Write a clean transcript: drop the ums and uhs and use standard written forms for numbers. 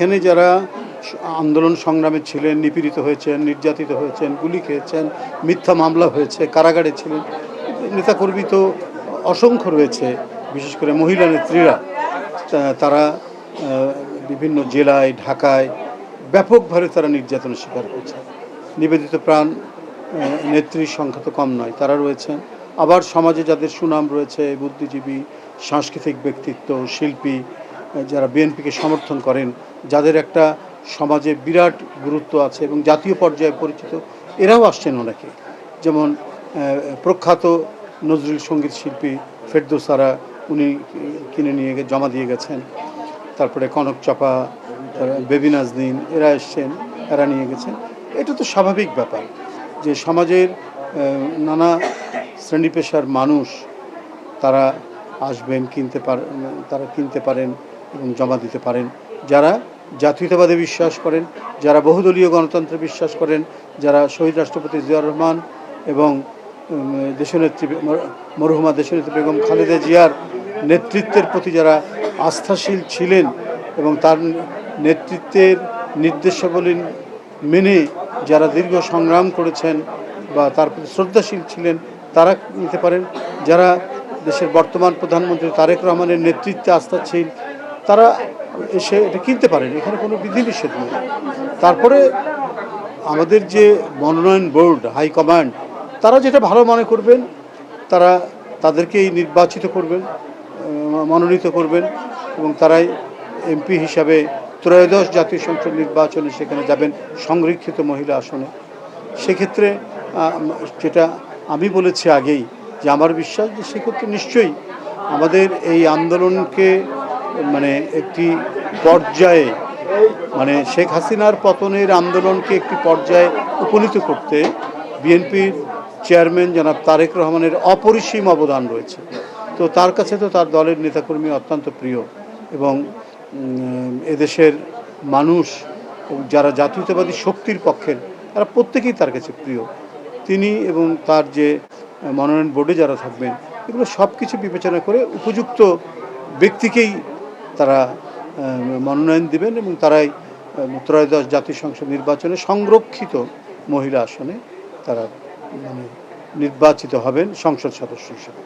এখানে যারা আন্দোলন সংগ্রামে ছিলেন, নিপীড়িত হয়েছেন, নির্যাতিত হয়েছেন, গুলি খেয়েছেন, মিথ্যা মামলা হয়েছে, কারাগারে ছিলেন, নেতাকর্মী তো অসংখ্য রয়েছে। বিশেষ করে মহিলা নেত্রীরা তারা বিভিন্ন জেলায়, ঢাকায় ব্যাপকভাবে তারা নির্যাতনের শিকার হয়েছে। নিবেদিত প্রাণ নেত্রীর সংখ্যা তো কম নয়, তারা রয়েছেন। আবার সমাজে যাদের সুনাম রয়েছে, বুদ্ধিজীবী, সাংস্কৃতিক ব্যক্তিত্ব, শিল্পী, যারা বিএনপিকে সমর্থন করেন, যাদের একটা সমাজে বিরাট গুরুত্ব আছে এবং জাতীয় পর্যায়ে পরিচিত, এরাও আসছেন অনেকে। যেমন প্রখ্যাত নজরুল সঙ্গীত শিল্পী ফেরদৌসারা, উনি কিনে নিয়ে জমা দিয়ে গেছেন। তারপরে কনক চাপা, বেবি নাজনীন, এরা এসছেন, এরা নিয়ে গেছেন। এটা তো স্বাভাবিক ব্যাপার যে সমাজের নানা শ্রেণী পেশার মানুষ তারা আসবেন, তারা কিনতে পারেন এবং জমা দিতে পারেন। যারা জাতীয়তাবাদে বিশ্বাস করেন, যারা বহুদলীয় গণতন্ত্রে বিশ্বাস করেন, যারা শহীদ রাষ্ট্রপতি জিয়াউর রহমান এবং দেশনেত্রী মরহুমা দেশনেত্রী বেগম খালেদা জিয়ার নেতৃত্বের প্রতি যারা আস্থাশীল ছিলেন এবং তার নেতৃত্বের নির্দেশাবলী মেনে যারা দীর্ঘ সংগ্রাম করেছেন বা তার প্রতি শ্রদ্ধাশীল ছিলেন, তারা নিতে পারেন। যারা দেশের বর্তমান প্রধানমন্ত্রী তারেক রহমানের নেতৃত্বে আস্থাশীল, তারা এসে এটা কিনতে পারেন, এখানে কোনো বিধিনিষেধ নেই। তারপরে আমাদের যে মনোনয়ন বোর্ড, হাইকমান্ড, তারা যেটা ভালো মনে করবেন তারা তাদেরকেই নির্বাচিত করবেন, মনোনীত করবেন এবং তারাই এমপি হিসাবে ত্রয়োদশ জাতীয় সংসদ নির্বাচনে সেখানে যাবেন সংরক্ষিত মহিলা আসনে। সেক্ষেত্রে যেটা আমি বলেছি আগেই যে আমার বিশ্বাস যে সেক্ষেত্রে নিশ্চয়ই আমাদের এই আন্দোলনকে একটি পর্যায়ে শেখ হাসিনার পতনের আন্দোলনকে একটি পর্যায়ে উপনীত করতে বিএনপির চেয়ারম্যান জনাব তারেক রহমানের অপরিসীম অবদান রয়েছে। তো তার কাছে তো তার দলের নেতাকর্মী অত্যন্ত প্রিয় এবং এদেশের মানুষ যারা জাতীয়তাবাদী শক্তির পক্ষের, তারা প্রত্যেকেই তার কাছে প্রিয়। তিনি এবং তার যে মনোনয়ন বোর্ডে যারা থাকবেন, এগুলো সব কিছু বিবেচনা করে উপযুক্ত ব্যক্তিকেই তারা মনোনয়ন দেবেন এবং তারাই ত্রয়োদশ জাতীয় সংসদ নির্বাচনে সংরক্ষিত মহিলা আসনে তারা নির্বাচিত হবেন সংসদ সদস্য হিসেবে।